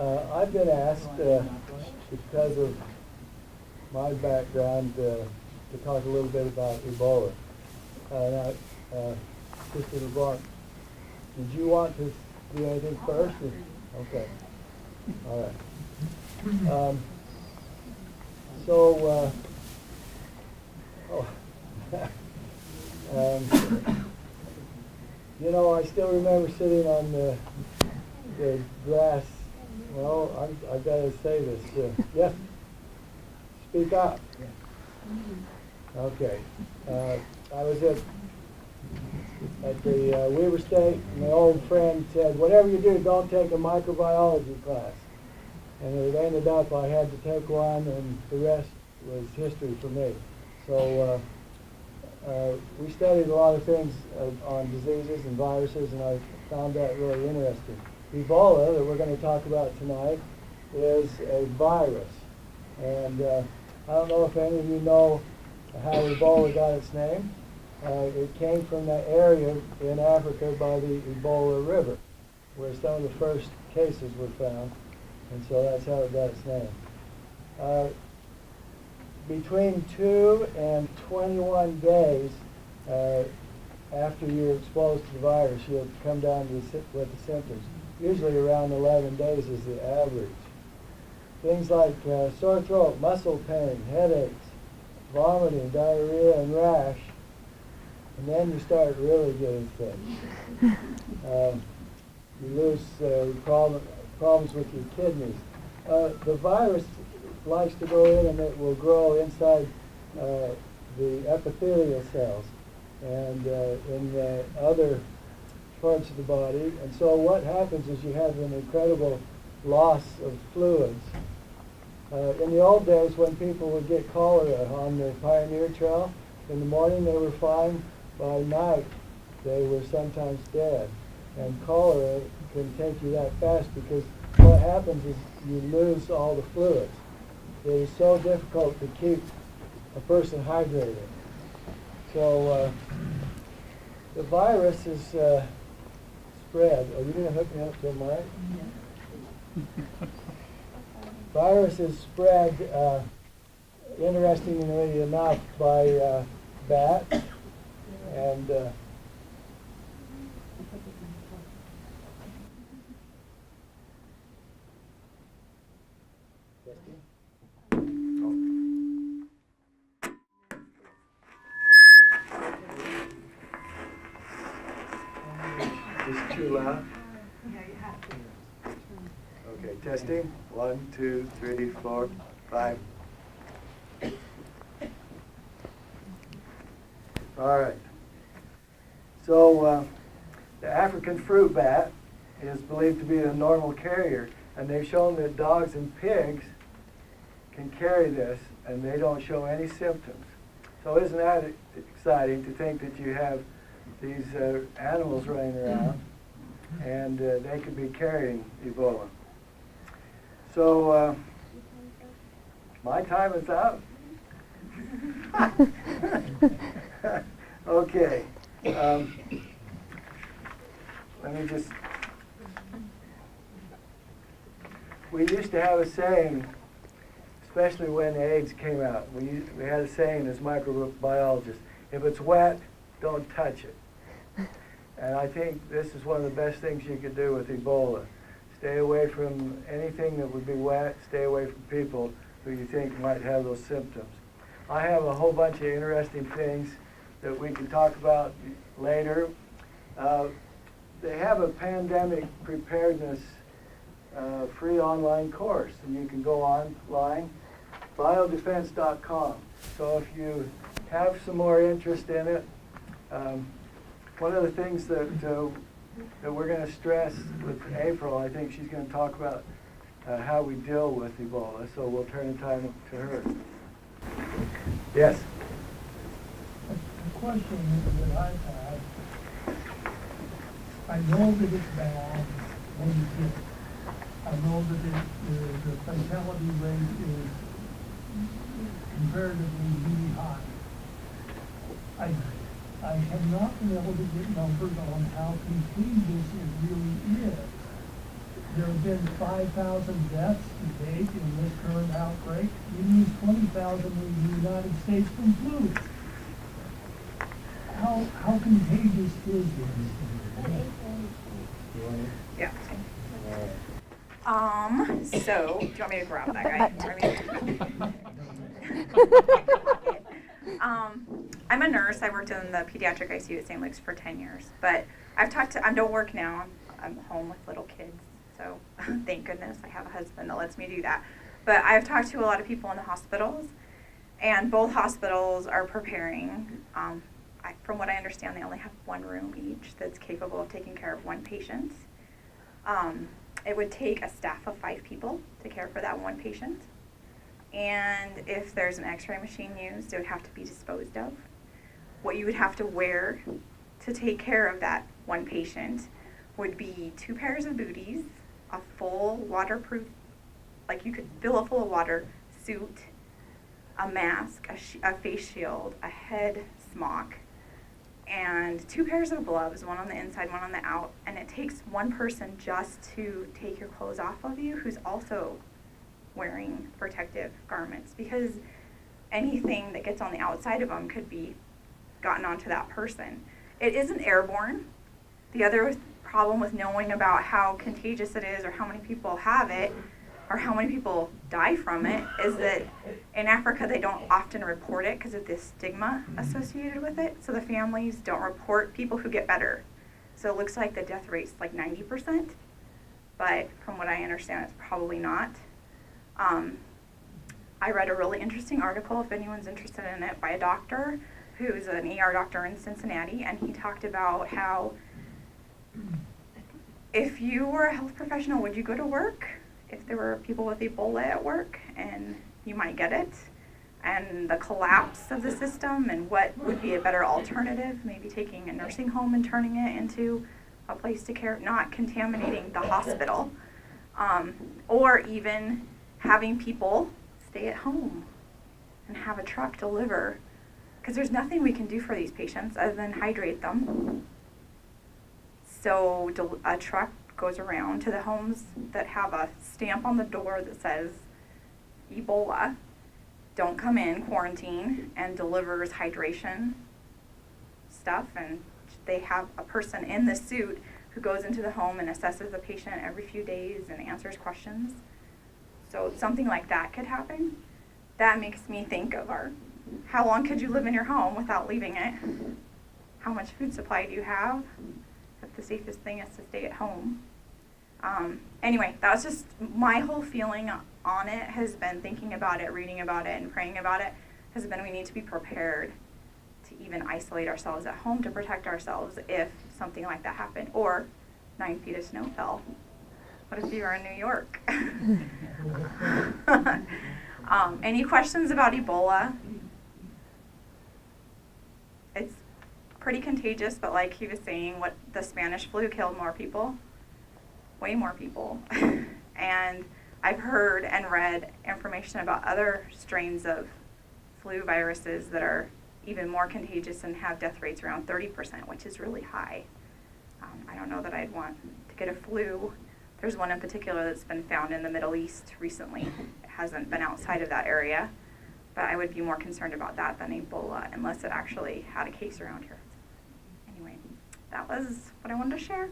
I've been asked, because of my background, to talk a little bit about Ebola. Now, Sister LeBlanc, did you want to do anything first? Okay. All right. I still remember sitting on the grass. Well, I've got to say this. Yes? Speak up. Okay. I was at the Weaver State, and my old friend said, whatever you do, don't take a microbiology class. And it ended up I had to take one, and the rest was history for me. So we studied a lot of things on diseases and viruses, and I found that really interesting. Ebola, that we're going to talk about tonight, is a virus. And I don't know if any of you know how Ebola got its name. It came from that area in Africa by the Ebola River, where some of the first cases were found. And so that's how it got its name. Between 2 and 21 days after you're exposed to the virus, you'll come down with the symptoms. Usually around 11 days is the average. Things like sore throat, muscle pain, headaches, vomiting, diarrhea, and rash. And then you start really getting sick. You lose problems with your kidneys. The virus likes to go in, and it will grow inside the epithelial cells and in the other parts of the body. And so what happens is you have an incredible loss of fluids. In the old days, when people would get cholera on the Pioneer Trail, in the morning they were fine. By night, they were sometimes dead. And cholera can take you that fast because what happens is you lose all the fluids. It is so difficult to keep a person hydrated. So the virus is spread. Are you going to hook me up to a mic? Yeah. Virus is spread, interestingly enough, by bats and Is it too loud? Yeah, you have to. Okay, testing. 1, 2, 3, 4, 5. All right. So the African fruit bat is believed to be a normal carrier, and they've shown that dogs and pigs can carry this, and they don't show any symptoms. So isn't that exciting to think that you have these animals running around, and they could be carrying Ebola. So my time is up. Okay. Let me just... We used to have a saying, especially when AIDS came out. We had a saying as microbiologists, if it's wet, don't touch it. And I think this is one of the best things you could do with Ebola. Stay away from anything that would be wet. Stay away from people who you think might have those symptoms. I have a whole bunch of interesting things that we can talk about later. They have a pandemic preparedness free online course, and you can go online, biodefense.com. So if you have some more interest in it, one of the things that we're going to stress with April, I think she's going to talk about how we deal with Ebola, so we'll turn the time to her. Yes? The question that I've had, I know that it's bad when you get it. I know that the fatality rate is comparatively really high. I have not been able to get numbers on how contagious it really is. there have been 5,000 deaths to date in this current outbreak. You lose 20,000 in the United States from flu. How contagious is this? Yeah. So, do you want me to grab that guy? I'm a nurse. I worked in the pediatric ICU at St. Luke's for 10 years. But I've talked to, I don't work now. I'm home with little kids. So thank goodness I have a husband that lets me do that. But I've talked to a lot of people in the hospitals. And both hospitals are preparing. From what I understand, they only have one room each that's capable of taking care of one patient. It would take a staff of 5 people to care for that one patient. And if there's an x-ray machine used, it would have to be disposed of. What you would have to wear to take care of that one patient would be 2 pairs of booties, a full waterproof, like you could fill a full of water, suit, a mask, a face shield, a head smock, and 2 pairs of gloves, one on the inside, one on the out. And it takes one person just to take your clothes off of you who's also wearing protective garments, because anything that gets on the outside of them could be gotten onto that person. It isn't airborne. The other problem with knowing about how contagious it is or how many people have it or how many people die from it is that in Africa they don't often report it because of the stigma associated with it. So the families don't report people who get better. So it looks like the death rate's like 90%, but from what I understand, it's probably not. I read a really interesting article, if anyone's interested in it, by a doctor who's an ER doctor in Cincinnati, and he talked about how if you were a health professional, would you go to work if there were people with Ebola at work and you might get it, and the collapse of the system and what would be a better alternative, maybe taking a nursing home and turning it into a place to care, not contaminating the hospital, or even having people stay at home and have a truck deliver, because there's nothing we can do for these patients other than hydrate them. So a truck goes around to the homes that have a stamp on the door that says Ebola, don't come in, quarantine, and delivers hydration stuff. And they have a person in the suit who goes into the home and assesses the patient every few days and answers questions. So something like that could happen. That makes me think of how long could you live in your home without leaving it? How much food supply do you have? If the safest thing is to stay at home. Anyway, that was just my whole feeling on it, has been thinking about it, reading about it, and praying about it, has been we need to be prepared to even isolate ourselves at home to protect ourselves if something like that happened, or 9 feet of snow fell. What if you were in New York? Any questions about Ebola? It's pretty contagious, but like he was saying, what the Spanish flu killed more people, way more people. And I've heard and read information about other strains of flu viruses that are even more contagious and have death rates around 30%, which is really high. I don't know that I'd want to get a flu. There's one in particular that's been found in the Middle East recently. It hasn't been outside of that area, but I would be more concerned about that than Ebola, unless it actually had a case around here. Anyway, that was what I wanted to share.